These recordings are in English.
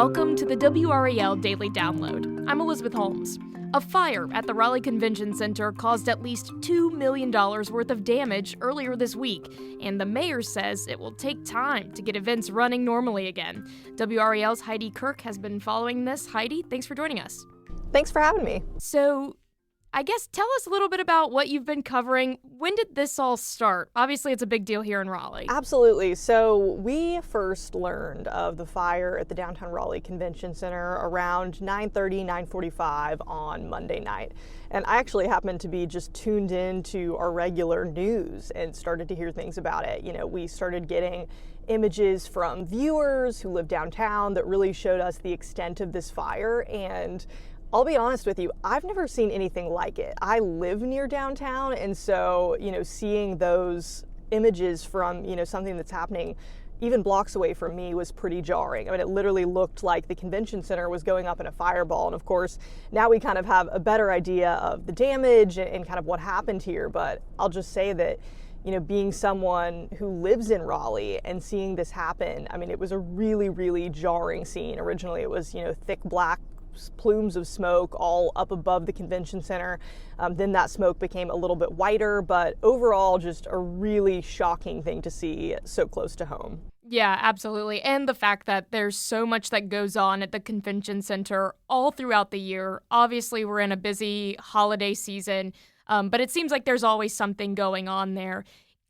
Welcome to the WRAL Daily Download. I'm Elizabeth Holmes. A fire at the Raleigh Convention Center caused at least $2 million worth of damage earlier this week, and the mayor says it will take time to get events running normally again. WRAL's Heidi Kirk has been following this. Heidi, thanks for joining us. Thanks for having me. So, I guess tell us a little bit about what you've been covering. When did this all start? Obviously, it's a big deal here in Raleigh. Absolutely. So we first learned of the fire at the downtown Raleigh Convention Center around 9:30, 9:45 on Monday night. And I actually happened to be just tuned in to our regular news and started to hear things about it. You know, we started getting images from viewers who live downtown that really showed us the extent of this fire. And I'll be honest with you, I've never seen anything like it. I live near downtown, and so, seeing those images from, something that's happening even blocks away from me was pretty jarring. I mean, it literally looked like the convention center was going up in a fireball. And of course, now we kind of have a better idea of the damage and kind of what happened here. But I'll just say that, being someone who lives in Raleigh and seeing this happen, I mean, it was a really, really jarring scene. Originally, it was, thick black plumes of smoke all up above the convention center. Then that smoke became a little bit whiter, but overall just a really shocking thing to see so close to home. Yeah, absolutely. And the fact that there's so much that goes on at the convention center all throughout the year. Obviously, we're in a busy holiday season, but it seems like there's always something going on there.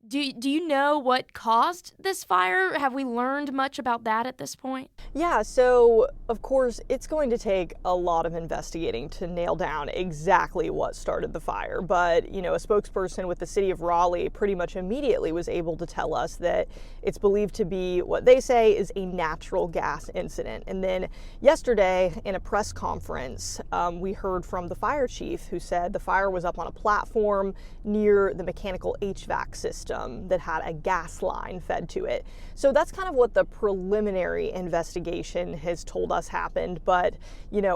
Do you know what caused this fire? Have we learned much about that at this point? Yeah, so of course it's going to take a lot of investigating to nail down exactly what started the fire. But, a spokesperson with the city of Raleigh pretty much immediately was able to tell us that it's believed to be what they say is a natural gas incident. And then yesterday in a press conference, we heard from the fire chief who said the fire was up on a platform near the mechanical HVAC system that had a gas line fed to it. So that's kind of what the preliminary investigation has told us happened. But,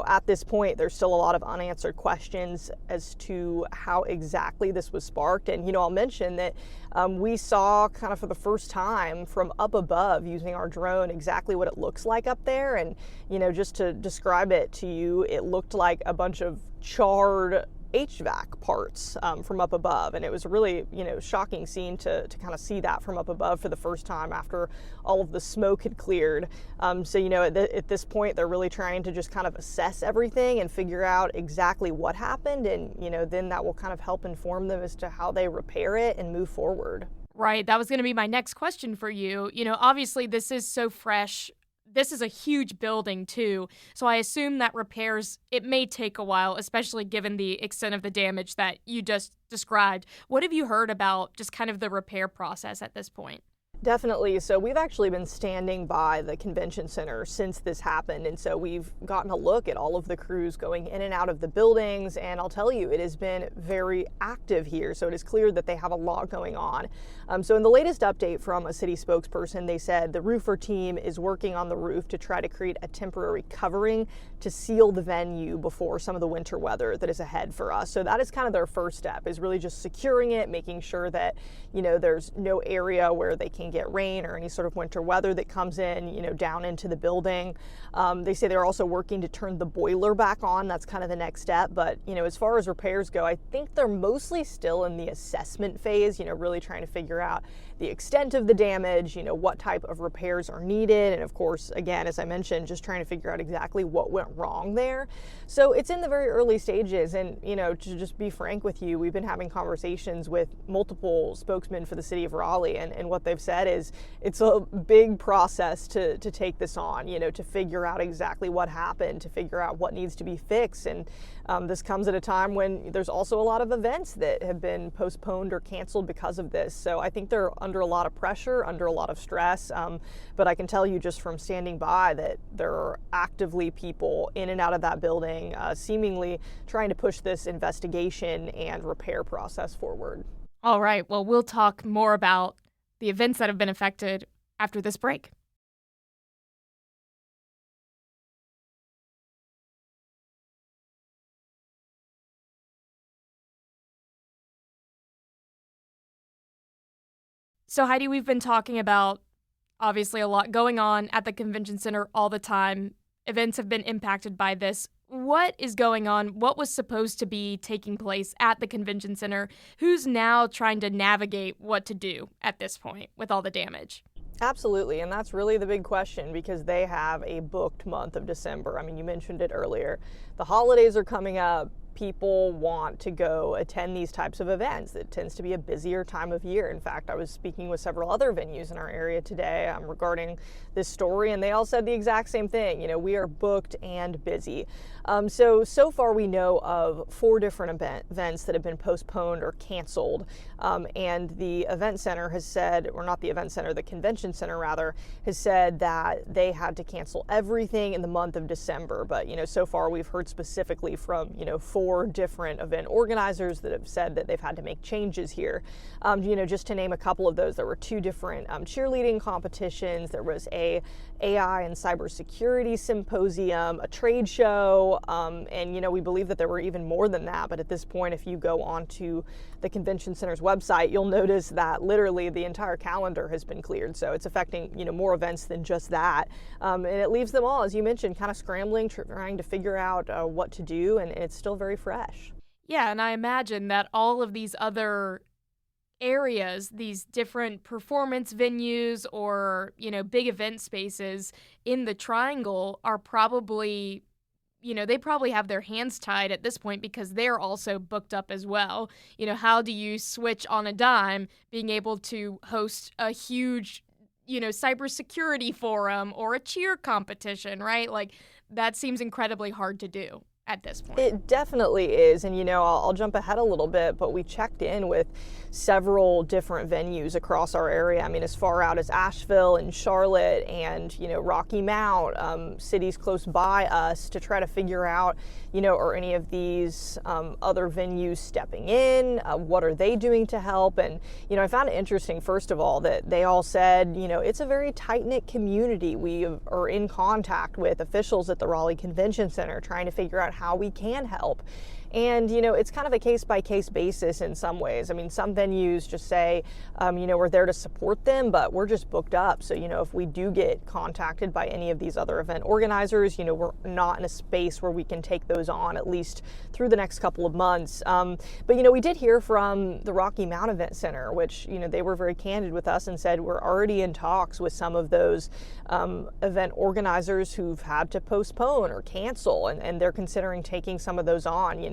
at this point, there's still a lot of unanswered questions as to how exactly this was sparked. And, I'll mention that we saw kind of for the first time from up above using our drone exactly what it looks like up there. And, just to describe it to you, it looked like a bunch of charred HVAC parts from up above. And it was a really, shocking scene to kind of see that from up above for the first time after all of the smoke had cleared. So, at this point, they're really trying to just kind of assess everything and figure out exactly what happened. And, then that will kind of help inform them as to how they repair it and move forward. Right. That was going to be my next question for you. Obviously, this is so fresh. This is a huge building, too, so I assume that repairs, it may take a while, especially given the extent of the damage that you just described. What have you heard about just kind of the repair process at this point? Definitely. So we've actually been standing by the convention center since this happened. And so we've gotten a look at all of the crews going in and out of the buildings. And I'll tell you, it has been very active here. So it is clear that they have a lot going on. So in the latest update from a city spokesperson, they said the roofer team is working on the roof to try to create a temporary covering to seal the venue before some of the winter weather that is ahead for us. So that is kind of their first step, is really just securing it, making sure that, there's no area where they can get rain or any sort of winter weather that comes in, down into the building. They say they're also working to turn the boiler back on. That's kind of the next step. But, as far as repairs go, I think they're mostly still in the assessment phase, really trying to figure out the extent of the damage, what type of repairs are needed. And of course, again, as I mentioned, just trying to figure out exactly what went wrong there. So it's in the very early stages. And, to just be frank with you, we've been having conversations with multiple spokesmen for the city of Raleigh. And what they've said is it's a big process to take this on, to figure out exactly what happened, to figure out what needs to be fixed. And this comes at a time when there's also a lot of events that have been postponed or canceled because of this. So I think they're under a lot of pressure, under a lot of stress. But I can tell you just from standing by that there are actively people in and out of that building, seemingly trying to push this investigation and repair process forward. All right. Well, we'll talk more about the events that have been affected after this break. So, Heidi, we've been talking about obviously a lot going on at the convention center all the time. events have been impacted by this. What is going on? What was supposed to be taking place at the convention center? Who's now trying to navigate what to do at this point with all the damage? Absolutely, and that's really the big question because they have a booked month of December. I mean, you mentioned it earlier. The holidays are coming up. People want to go attend these types of events. It tends to be a busier time of year. In fact, I was speaking with several other venues in our area today regarding this story, and they all said the exact same thing. You know, we are booked and busy. So far we know of 4 different events that have been postponed or canceled. And the event center has said, or not the event center, the convention center rather, has said that they had to cancel everything in the month of December. But, you know, so far we've heard specifically from, 4 different event organizers that have said that they've had to make changes here. Just to name a couple of those, there were 2 different cheerleading competitions. There was a AI and cybersecurity symposium, a trade show, and we believe that there were even more than that. But at this point, if you go onto the convention center's website, you'll notice that literally the entire calendar has been cleared. So it's affecting more events than just that, and it leaves them all, as you mentioned, kind of scrambling, trying to figure out what to do, and it's still very fresh. Yeah, and I imagine that all of these other areas, these different performance venues or, big event spaces in the Triangle are probably, they probably have their hands tied at this point because they're also booked up as well. How do you switch on a dime being able to host a huge, cybersecurity forum or a cheer competition, right? Like, that seems incredibly hard to do at this point. It definitely is. And, I'll jump ahead a little bit, but we checked in with several different venues across our area. I mean, as far out as Asheville and Charlotte and, Rocky Mount, cities close by us to try to figure out, are any of these other venues stepping in? What are they doing to help? And, I found it interesting, first of all, that they all said, it's a very tight-knit community. We are in contact with officials at the Raleigh Convention Center trying to figure out how we can help. And, it's kind of a case-by-case basis in some ways. I mean, some venues just say, we're there to support them, but we're just booked up. So, if we do get contacted by any of these other event organizers, we're not in a space where we can take those on, at least through the next couple of months. But, we did hear from the Rocky Mount Event Center, which, they were very candid with us and said we're already in talks with some of those event organizers who've had to postpone or cancel, and they're considering taking some of those on,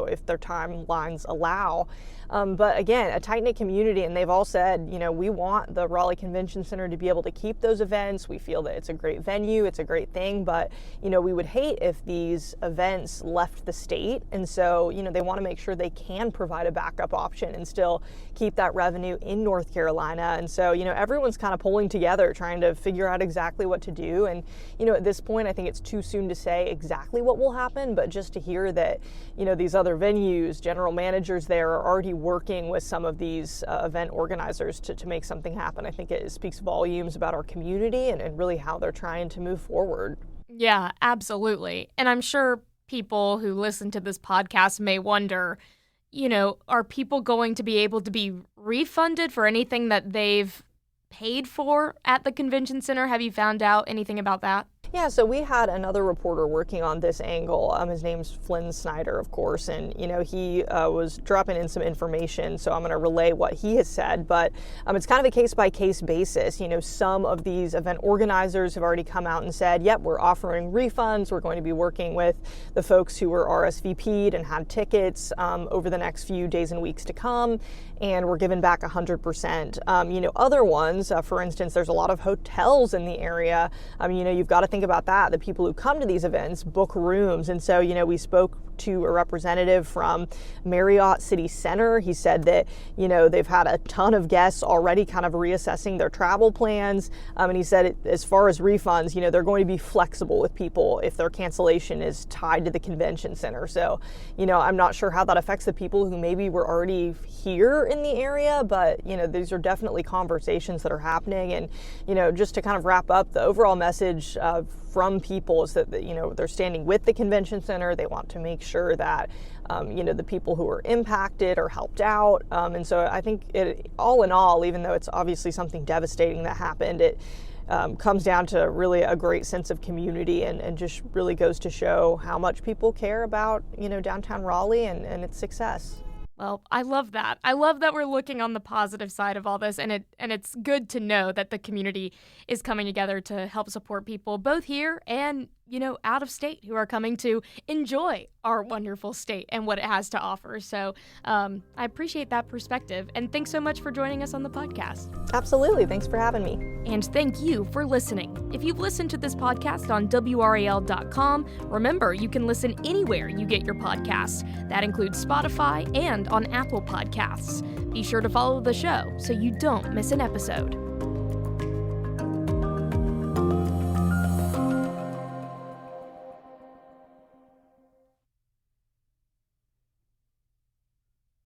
if their timelines allow. But again, a tight-knit community, and they've all said, we want the Raleigh Convention Center to be able to keep those events. We feel that it's a great venue, it's a great thing, but, we would hate if these events left the state. And so, they want to make sure they can provide a backup option and still keep that revenue in North Carolina. And so, everyone's kind of pulling together, trying to figure out exactly what to do. And, at this point, I think it's too soon to say exactly what will happen, but just to hear that, these other venues, general managers there are already working with some of these event organizers to make something happen. I think it speaks volumes about our community and really how they're trying to move forward. Yeah, absolutely. And I'm sure people who listen to this podcast may wonder, are people going to be able to be refunded for anything that they've paid for at the convention center? Have you found out anything about that? Yeah, so we had another reporter working on this angle. His name's Flynn Snyder, of course, and he was dropping in some information, so I'm going to relay what he has said. But it's kind of a case-by-case basis. Some of these event organizers have already come out and said, yep, we're offering refunds. We're going to be working with the folks who were RSVP'd and had tickets over the next few days and weeks to come, and we're giving back 100%. Other ones, for instance, there's a lot of hotels in the area. You've got to think about that. The people who come to these events book rooms. And so, we spoke to a representative from Marriott City Center. He said that, they've had a ton of guests already kind of reassessing their travel plans. And he said, as far as refunds, they're going to be flexible with people if their cancellation is tied to the convention center. So, I'm not sure how that affects the people who maybe were already here in the area, but, these are definitely conversations that are happening. And, just to kind of wrap up, the overall message from people is that, they're standing with the convention center. They want to make sure that, the people who are impacted are helped out. And so I think all in all, even though it's obviously something devastating that happened, it comes down to really a great sense of community and just really goes to show how much people care about, downtown Raleigh and its success. Well, I love that. I love that we're looking on the positive side of all this, and it's good to know that the community is coming together to help support people both here and, out of state who are coming to enjoy our wonderful state and what it has to offer. So I appreciate that perspective, and thanks so much for joining us on the podcast. Absolutely. Thanks for having me. And thank you for listening. If you've listened to this podcast on WRAL.com, remember you can listen anywhere you get your podcasts. That includes Spotify and on Apple Podcasts. Be sure to follow the show so you don't miss an episode.